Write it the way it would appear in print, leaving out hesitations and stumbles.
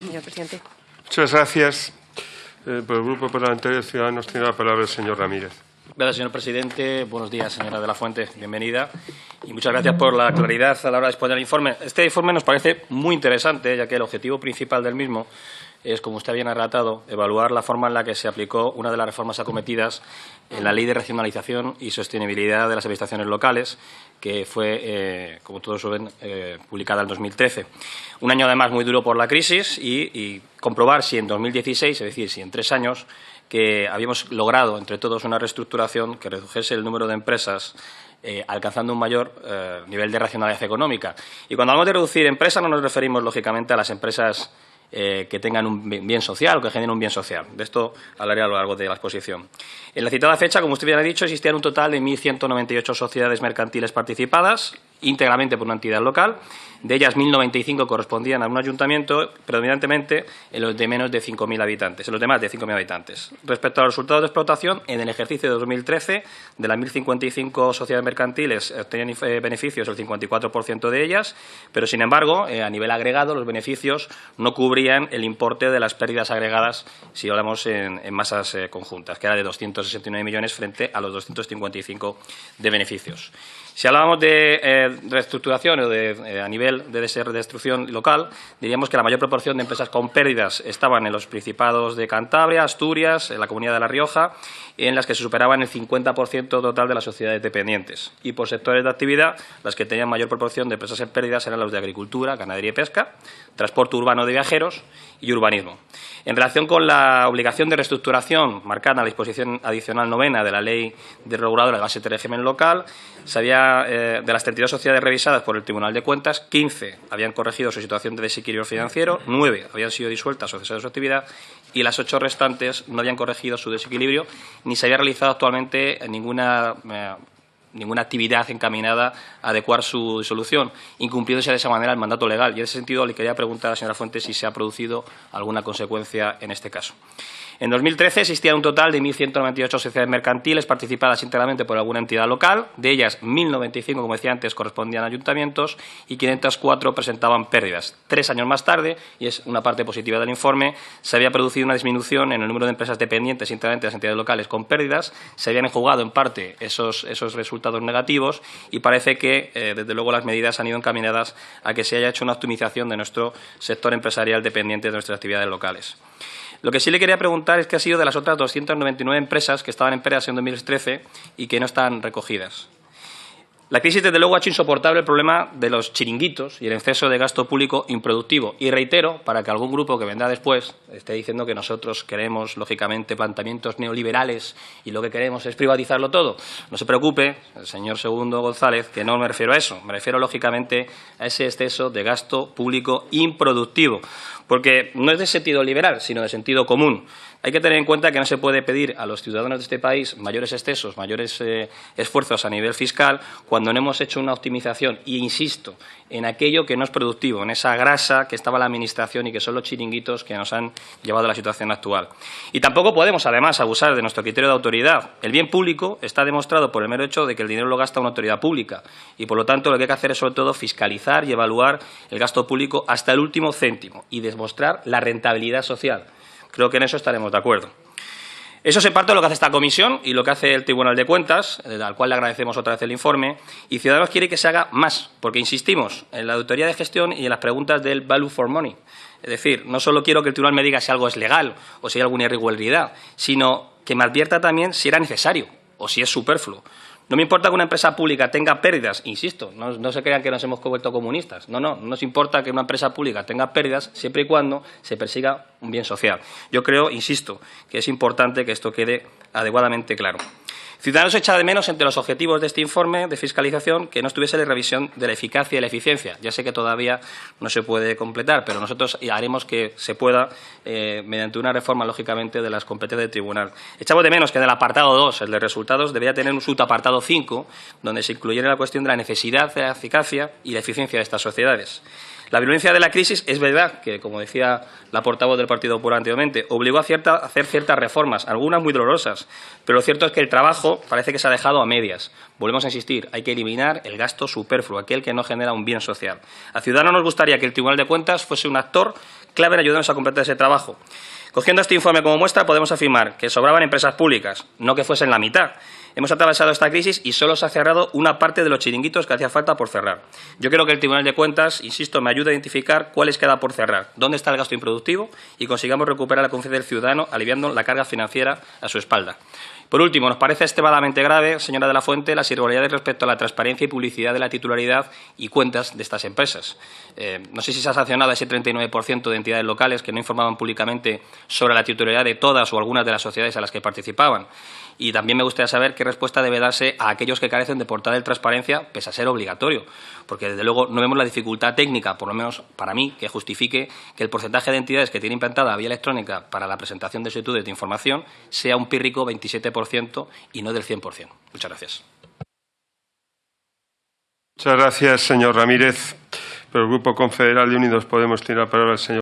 Señor presidente. Muchas gracias. Por el Grupo Parlamentario de Ciudadanos tiene la palabra el señor Ramírez. Gracias, señor presidente. Buenos días, señora de la Fuente. Bienvenida. Y muchas gracias por la claridad a la hora de exponer el informe. Este informe nos parece muy interesante, ya que el objetivo principal del mismo es, como usted bien ha relatado, evaluar la forma en la que se aplicó una de las reformas acometidas en la Ley de Racionalización y Sostenibilidad de las Administraciones Locales, que fue, como todos saben, publicada en 2013. Un año, además, muy duro por la crisis y comprobar si en 2016, es decir, si en 3 años, que habíamos logrado entre todos una reestructuración que redujese el número de empresas alcanzando un mayor nivel de racionalidad económica. Y cuando hablamos de reducir empresas no nos referimos, lógicamente, a las empresas que tengan un bien social o que generen un bien social. De esto hablaré a lo largo de la exposición. En la citada fecha, como usted bien ha dicho, existían un total de 1.198 sociedades mercantiles participadas, íntegramente por una entidad local. De ellas, 1.095 correspondían a un ayuntamiento, predominantemente en los de menos de 5.000 habitantes, en los demás de 5.000 habitantes. Respecto a los resultados de explotación, en el ejercicio de 2013, de las 1.055 sociedades mercantiles obtenían beneficios el 54% de ellas, pero, sin embargo, a nivel agregado, los beneficios no cubrían el importe de las pérdidas agregadas si hablamos en masas conjuntas, que era de 269 millones frente a los 255 de beneficios. Si hablábamos de reestructuración o de a nivel de destrucción local, diríamos que la mayor proporción de empresas con pérdidas estaban en los Principados de Cantabria, Asturias, en la Comunidad de La Rioja, en las que se superaban el 50% total de las sociedades dependientes. Y por sectores de actividad, las que tenían mayor proporción de empresas en pérdidas eran los de agricultura, ganadería y pesca, transporte urbano de viajeros y urbanismo. En relación con la obligación de reestructuración marcada en la disposición adicional 9ª de la Ley de Reguladora de Base de Régimen Local, se había, de las 32 sociedades revisadas por el Tribunal de Cuentas, 15 habían corregido su situación de desequilibrio financiero, 9 habían sido disueltas o cesado su actividad y las 8 restantes no habían corregido su desequilibrio ni se había realizado actualmente ninguna actividad encaminada a adecuar su disolución, incumpliéndose de esa manera el mandato legal. Y en ese sentido le quería preguntar a la señora Fuentes si se ha producido alguna consecuencia en este caso. En 2013 existían un total de 1.198 sociedades mercantiles participadas íntegramente por alguna entidad local. De ellas, 1.095, como decía antes, correspondían a ayuntamientos y 504 presentaban pérdidas. 3 años más tarde, y es una parte positiva del informe, se había producido una disminución en el número de empresas dependientes íntegramente de las entidades locales con pérdidas. Se habían enjugado en parte esos resultados negativos y parece que, desde luego, las medidas han ido encaminadas a que se haya hecho una optimización de nuestro sector empresarial dependiente de nuestras actividades locales. Lo que sí le quería preguntar es qué ha sido de las otras 299 empresas que estaban en pérdidas en 2013 y que no están recogidas. La crisis, desde luego, ha hecho insoportable el problema de los chiringuitos y el exceso de gasto público improductivo. Y reitero, para que algún grupo que vendrá después esté diciendo que nosotros queremos, lógicamente, planteamientos neoliberales y lo que queremos es privatizarlo todo. No se preocupe, el señor Segundo González, que no me refiero a eso. Me refiero, lógicamente, a ese exceso de gasto público improductivo. Porque no es de sentido liberal, sino de sentido común. Hay que tener en cuenta que no se puede pedir a los ciudadanos de este país mayores excesos, mayores esfuerzos a nivel fiscal cuando no hemos hecho una optimización. Y insisto, en aquello que no es productivo, en esa grasa que estaba la Administración y que son los chiringuitos que nos han llevado a la situación actual. Y tampoco podemos, además, abusar de nuestro criterio de autoridad. El bien público está demostrado por el mero hecho de que el dinero lo gasta una autoridad pública. Y, por lo tanto, lo que hay que hacer es, sobre todo, fiscalizar y evaluar el gasto público hasta el último céntimo y demostrar la rentabilidad social. Creo que en eso estaremos de acuerdo. Eso es en parte lo que hace esta comisión y lo que hace el Tribunal de Cuentas, al cual le agradecemos otra vez el informe, y Ciudadanos quiere que se haga más, porque insistimos en la auditoría de gestión y en las preguntas del value for money. Es decir, no solo quiero que el Tribunal me diga si algo es legal o si hay alguna irregularidad, sino que me advierta también si era necesario o si es superfluo. No me importa que una empresa pública tenga pérdidas, insisto, no se crean que nos hemos vuelto comunistas. No nos importa que una empresa pública tenga pérdidas siempre y cuando se persiga un bien social. Yo creo, insisto, que es importante que esto quede adecuadamente claro. Ciudadanos echa de menos entre los objetivos de este informe de fiscalización que no estuviese la revisión de la eficacia y la eficiencia. Ya sé que todavía no se puede completar, pero nosotros haremos que se pueda mediante una reforma, lógicamente, de las competencias del tribunal. Echamos de menos que en el apartado 2, el de resultados, debería tener un subapartado 5, donde se incluyera la cuestión de la necesidad, de la eficacia y la eficiencia de estas sociedades. La virulencia de la crisis es verdad que, como decía la portavoz del Partido Popular anteriormente, obligó a hacer ciertas reformas, algunas muy dolorosas, pero lo cierto es que el trabajo parece que se ha dejado a medias. Volvemos a insistir, hay que eliminar el gasto superfluo, aquel que no genera un bien social. A Ciudadanos nos gustaría que el Tribunal de Cuentas fuese un actor clave en ayudarnos a completar ese trabajo. Cogiendo este informe como muestra, podemos afirmar que sobraban empresas públicas, no que fuesen la mitad. Hemos atravesado esta crisis y solo se ha cerrado una parte de los chiringuitos que hacía falta por cerrar. Yo creo que el Tribunal de Cuentas, insisto, me ayuda a identificar cuáles queda por cerrar, dónde está el gasto improductivo y consigamos recuperar la confianza del ciudadano aliviando la carga financiera a su espalda. Por último, nos parece extremadamente grave, señora de la Fuente, las irregularidades respecto a la transparencia y publicidad de la titularidad y cuentas de estas empresas. No sé si se ha sancionado a ese 39% de entidades locales que no informaban públicamente sobre la titularidad de todas o algunas de las sociedades a las que participaban. Y también me gustaría saber qué respuesta debe darse a aquellos que carecen de portal de transparencia, pese a ser obligatorio, porque desde luego no vemos la dificultad técnica, por lo menos para mí, que justifique que el porcentaje de entidades que tiene implantada la vía electrónica para la presentación de solicitudes de información sea un pírrico 27% y no del 100%. Muchas gracias. Muchas gracias, señor Ramírez. Por el Grupo Confederal de Unidos Podemos tiene la palabra el señor